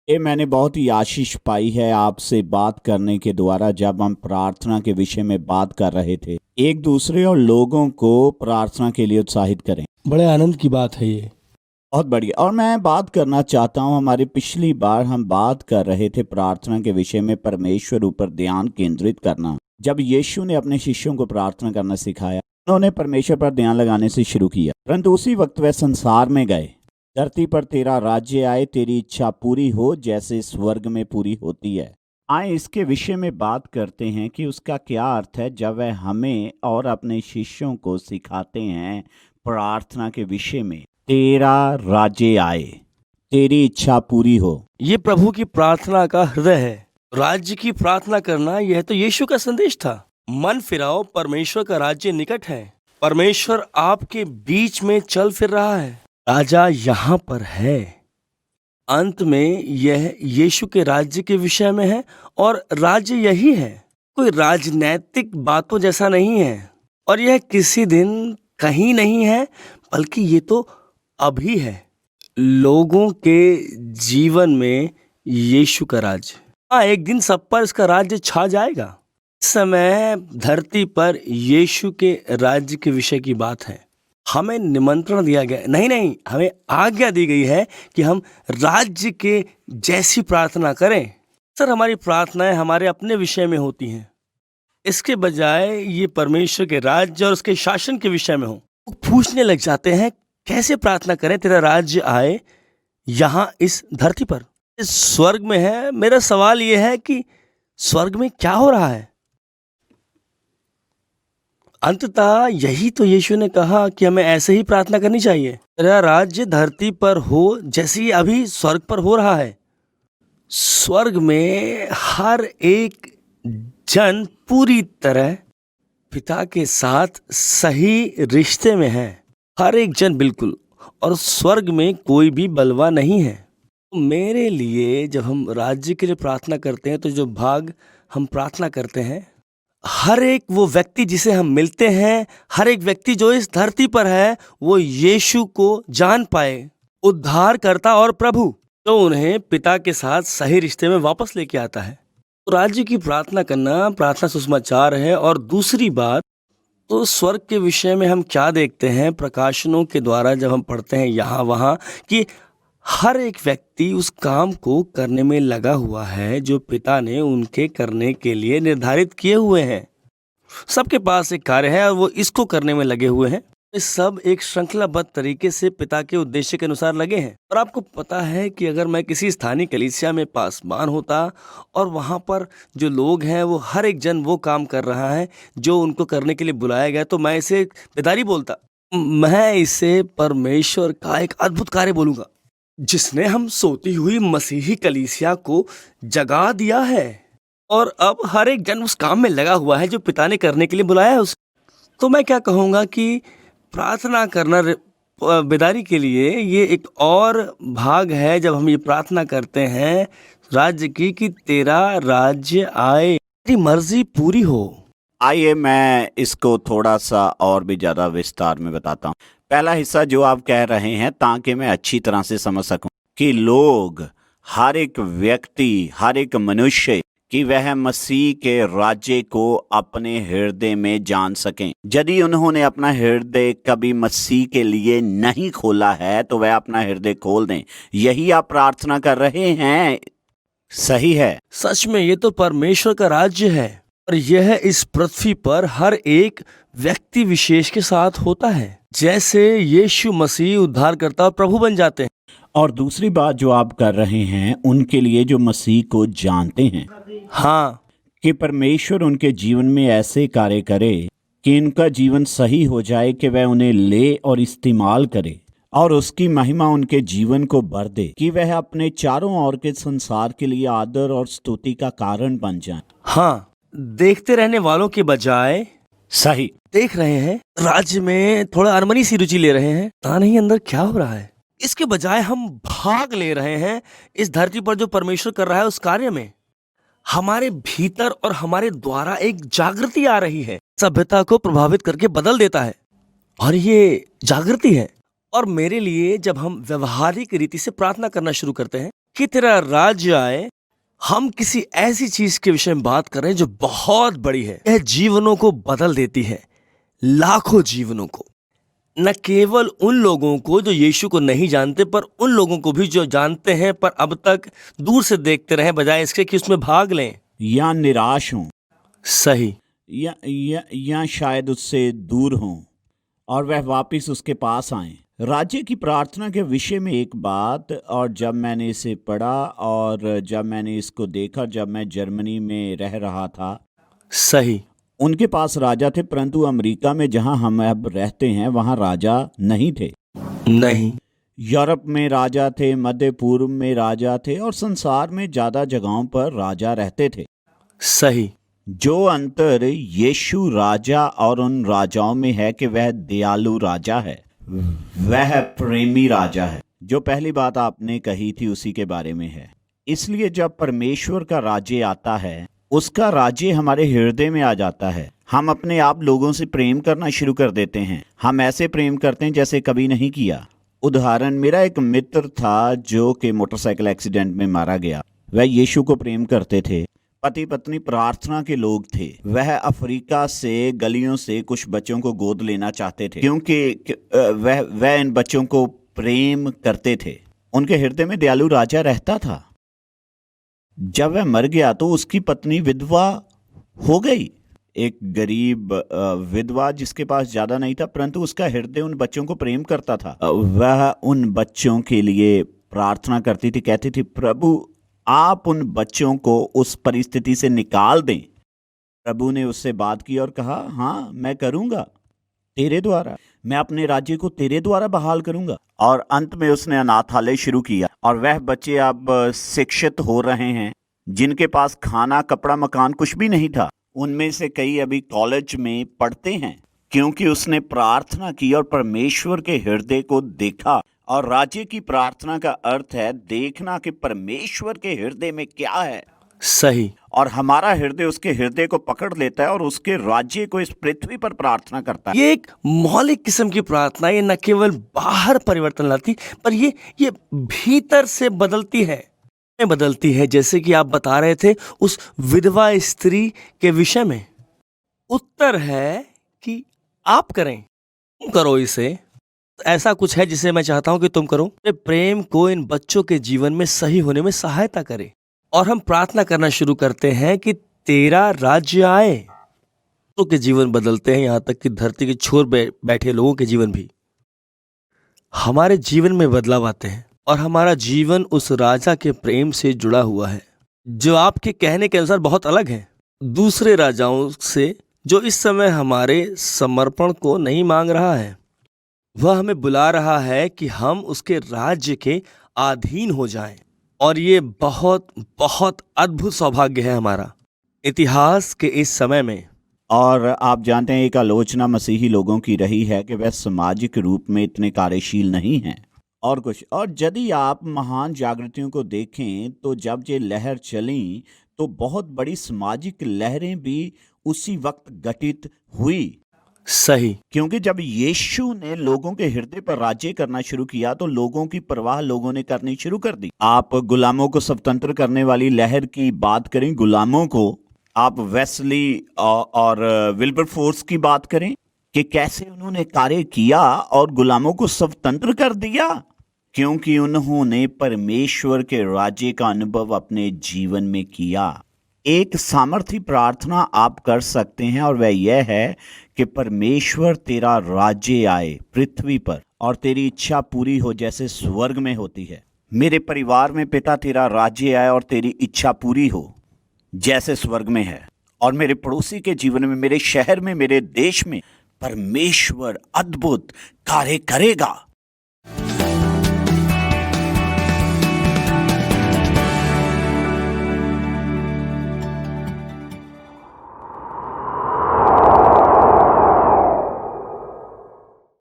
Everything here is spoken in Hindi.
ये मैंने बहुत ही आशीष पाई है आपसे बात करने के द्वारा। जब हम प्रार्थना के विषय में बात कर रहे थे, एक दूसरे और लोगों को प्रार्थना के लिए उत्साहित करें। बड़े आनंद की बात है ये। बहुत बढ़िया। और मैं बात करना चाहता हूँ, हमारी पिछली बार हम बात कर रहे थे प्रार्थना के विषय में, परमेश्वर ऊपर ध्यान केंद्रित करना। जब यीशु ने अपने शिष्यों को प्रार्थना करना सिखाया, उन्होंने परमेश्वर पर ध्यान लगाने से शुरू किया। परंतु उसी वक्त वह संसार में गए। धरती पर तेरा राज्य आए, तेरी इच्छा पूरी हो जैसे स्वर्ग में पूरी होती है। आए इसके विषय में बात करते हैं कि उसका क्या अर्थ है जब वह हमें और अपने शिष्यों को सिखाते हैं प्रार्थना के विषय में, तेरा राज्य आए, तेरी इच्छा पूरी हो। ये प्रभु की प्रार्थना का हृदय है। राज्य की प्रार्थना करना, यह तो यीशु का संदेश था। मन फिराओ, परमेश्वर का राज्य निकट है। परमेश्वर आपके बीच में चल फिर रहा है। राजा यहाँ पर है। अंत में यह यीशु के राज्य के विषय में है और राज्य यही है। कोई राजनैतिक बातों जैसा नहीं है और यह किसी दिन कहीं नहीं है, बल्कि ये तो अभी है। लोगों के जीवन में यीशु का राज्य, हाँ, एक दिन सब पर इसका राज्य छा जाएगा। इस समय धरती पर यीशु के राज्य के विषय की बात है। हमें निमंत्रण दिया गया, नहीं, हमें आज्ञा दी गई है कि हम राज्य के जैसी प्रार्थना करें। सर, हमारी प्रार्थनाएं हमारे अपने विषय में होती हैं, इसके बजाय ये परमेश्वर के राज्य और उसके शासन के विषय में हो। पूछने लग जाते हैं कैसे प्रार्थना करें, तेरा राज्य आए यहाँ इस धरती पर, इस स्वर्ग में है। मेरा सवाल यह है कि स्वर्ग में क्या हो रहा है? अंततः यही तो यीशु ने कहा कि हमें ऐसे ही प्रार्थना करनी चाहिए, तेरा राज्य धरती पर हो जैसे अभी स्वर्ग पर हो रहा है। स्वर्ग में हर एक जन पूरी तरह पिता के साथ सही रिश्ते में है, हर एक जन बिल्कुल। और स्वर्ग में कोई भी बलवा नहीं है। मेरे लिए जब हम राज्य के लिए प्रार्थना करते हैं, तो जो भाग हम प्रार्थना करते हैं, हर एक वो व्यक्ति जिसे हम मिलते हैं, हर एक व्यक्ति जो इस धरती पर है, वो यीशु को जान पाए, उद्धारकर्ता और प्रभु, तो उन्हें पिता के साथ सही रिश्ते में वापस लेके आता है। तो राज्य की प्रार्थना करना प्रार्थना सुसमाचार है। और दूसरी बात, तो स्वर्ग के विषय में हम क्या देखते हैं प्रकाशनों के द्वारा जब हम पढ़ते हैं यहाँ वहाँ, कि हर एक व्यक्ति उस काम को करने में लगा हुआ है जो पिता ने उनके करने के लिए निर्धारित किए हुए हैं। सबके पास एक कार्य है और वो इसको करने में लगे हुए हैं। ये सब एक श्रृंखलाबद्ध तरीके से पिता के उद्देश्य के अनुसार लगे हैं। और आपको पता है कि अगर मैं किसी स्थानीय कलीसिया में पासबान होता और वहाँ पर जो लोग हैं वो हर एक जन वो काम कर रहा है जो उनको करने के लिए बुलाया गया, तो मैं इसे बेदारी बोलता। मैं इसे परमेश्वर का एक अद्भुत कार्य बोलूँगा, जिसने हम सोती हुई मसीही कलीसिया को जगा दिया है और अब हर एक जन उस काम में लगा हुआ है जो पिता ने करने के लिए बुलाया है उस। तो मैं क्या कहूँगा कि प्रार्थना करना बेदारी के लिए ये एक और भाग है जब हम ये प्रार्थना करते हैं राज्य की, कि तेरा राज्य आए, तेरी मर्जी पूरी हो। आइए मैं इसको थोड़ा सा और भी ज़्यादा विस्तार में बताता हूँ। पहला हिस्सा जो आप कह रहे हैं, ताकि मैं अच्छी तरह से समझ सकूं कि लोग, हर एक व्यक्ति, हर एक मनुष्य, कि वह मसीह के राज्य को अपने हृदय में जान सकें। यदि उन्होंने अपना हृदय कभी मसीह के लिए नहीं खोला है, तो वह अपना हृदय खोल दें। यही आप प्रार्थना कर रहे हैं, सही है? सच में ये तो परमेश्वर का राज्य है और यह इस पृथ्वी पर हर एक व्यक्ति विशेष के साथ होता है, जैसे यीशु मसीह उद्धारकर्ता और प्रभु बन जाते हैं। और दूसरी बात जो आप कर रहे हैं, उनके लिए जो मसीह को जानते हैं, हाँ, कि परमेश्वर उनके जीवन में ऐसे कार्य करे कि इनका जीवन सही हो जाए, कि वह उन्हें ले और इस्तेमाल करे और उसकी महिमा उनके जीवन को भर दे, कि वह अपने चारों ओर के संसार के लिए आदर और स्तुति का कारण बन जाए। हाँ, देखते रहने वालों के बजाय सही देख रहे हैं, राज्य में थोड़ा अरमनी सी रुचि ले रहे हैं, पता नहीं अंदर क्या हो रहा है। इसके बजाय हम भाग ले रहे हैं इस धरती पर जो परमेश्वर कर रहा है उस कार्य में। हमारे भीतर और हमारे द्वारा एक जागृति आ रही है, सभ्यता को प्रभावित करके बदल देता है, और ये जागृति है। और मेरे लिए जब हम व्यवहारिक रीति से प्रार्थना करना शुरू करते हैं, कि तेरा राज्य आए, हम किसी ऐसी चीज के विषय में बात कर रहे हैं जो बहुत बड़ी है। यह जीवनों को बदल देती है, लाखों जीवनों को। न केवल उन लोगों को जो यीशु को नहीं जानते, पर उन लोगों को भी जो जानते हैं पर अब तक दूर से देखते रहे, बजाय इसके कि उसमें भाग लें या निराश हों सही या शायद उससे दूर हों और वह वापस उसके पास आए। राज्य की प्रार्थना के विषय में एक बात, और जब मैंने इसे पढ़ा और जब मैंने इसको देखा, जब मैं जर्मनी में रह रहा था, सही उनके पास राजा थे, परंतु अमेरिका में जहां हम अब रहते हैं वहां राजा नहीं थे। नहीं, यूरोप में राजा थे, मध्य पूर्व में राजा थे और संसार में ज़्यादा जगहों पर राजा रहते थे। सही जो अंतर यीशु राजा और उन राजाओं में है कि वह दयालु राजा है, वह प्रेमी राजा है। जो पहली बात आपने कही थी उसी के बारे में है। इसलिए जब परमेश्वर का राज्य आता है, उसका राज्य हमारे हृदय में आ जाता है, हम अपने आप लोगों से प्रेम करना शुरू कर देते हैं। हम ऐसे प्रेम करते हैं जैसे कभी नहीं किया। उदाहरण, मेरा एक मित्र था जो कि मोटरसाइकिल एक्सीडेंट में मारा गया। वह यीशु को प्रेम करते थे, पति पत्नी प्रार्थना के लोग थे। वह अफ्रीका से गलियों से कुछ बच्चों को गोद लेना चाहते थे क्योंकि वह इन बच्चों को प्रेम करते थे। उनके हृदय में दयालु राजा रहता था। जब वह मर गया तो उसकी पत्नी विधवा हो गई, एक गरीब विधवा जिसके पास ज्यादा नहीं था, परंतु उसका हृदय उन बच्चों को प्रेम करता था। वह उन बच्चों के लिए प्रार्थना करती थी, कहती थी, प्रभु आप उन बच्चों को उस परिस्थिति से निकाल दें। प्रभु ने उससे बात की और कहा, हाँ मैं करूंगा, तेरे द्वारा, मैं अपने राज्य को तेरे द्वारा बहाल करूंगा। और अंत में उसने अनाथालय शुरू किया और वह बच्चे अब शिक्षित हो रहे हैं जिनके पास खाना, कपड़ा, मकान कुछ भी नहीं था। उनमें से कई अभी कॉलेज में पढ़ते हैं क्योंकि उसने प्रार्थना की और परमेश्वर के हृदय को देखा। और राज्य की प्रार्थना का अर्थ है देखना कि परमेश्वर के हृदय में क्या है। सही और हमारा हृदय उसके हृदय को पकड़ लेता है और उसके राज्य को इस पृथ्वी पर प्रार्थना करता है। ये एक मौलिक किस्म की प्रार्थना, ये न केवल बाहर परिवर्तन लाती, पर ये भीतर से बदलती है। जैसे कि आप बता रहे थे उस विधवा स्त्री के विषय में। उत्तर है कि आप करें, तुम करो इसे। ऐसा कुछ है जिसे मैं चाहता हूं कि तुम करो। प्रेम को इन बच्चों के जीवन में सही होने में सहायता करे और हम प्रार्थना करना शुरू करते हैं कि तेरा राज्य आए। तो के जीवन बदलते हैं, यहाँ तक कि धरती के छोर बैठे लोगों के जीवन भी हमारे जीवन में बदलाव आते हैं और हमारा जीवन उस राजा के प्रेम से जुड़ा हुआ है जो आपके कहने के अनुसार बहुत अलग है दूसरे राजाओं से, जो इस समय हमारे समर्पण को नहीं मांग रहा है। वह हमें बुला रहा है कि हम उसके राज्य के अधीन हो जाएं। और ये बहुत बहुत अद्भुत सौभाग्य है हमारा इतिहास के इस समय में। और आप जानते हैं एक आलोचना मसीही लोगों की रही है कि वह सामाजिक रूप में इतने कार्यशील नहीं हैं और कुछ। और यदि आप महान जागृतियों को देखें तो जब ये लहर चली तो बहुत बड़ी सामाजिक लहरें भी उसी वक्त घटित हुई। सही, क्योंकि जब यीशु ने लोगों के हृदय पर राज्य करना शुरू किया तो लोगों की परवाह लोगों ने करनी शुरू कर दी। आप गुलामों को स्वतंत्र करने वाली लहर की बात करें, गुलामों को, आप वेस्ली और विल्बरफोर्स की बात करें कि कैसे उन्होंने कार्य किया और गुलामों को स्वतंत्र कर दिया क्योंकि उन्होंने परमेश्वर के राज्य का अनुभव अपने जीवन में किया। एक सामर्थी प्रार्थना आप कर सकते हैं और वह यह है कि परमेश्वर तेरा राज्य आए पृथ्वी पर और तेरी इच्छा पूरी हो जैसे स्वर्ग में होती है। मेरे परिवार में पिता तेरा राज्य आए और तेरी इच्छा पूरी हो जैसे स्वर्ग में है। और मेरे पड़ोसी के जीवन में, मेरे शहर में, मेरे देश में परमेश्वर अद्भुत कार्य करेगा।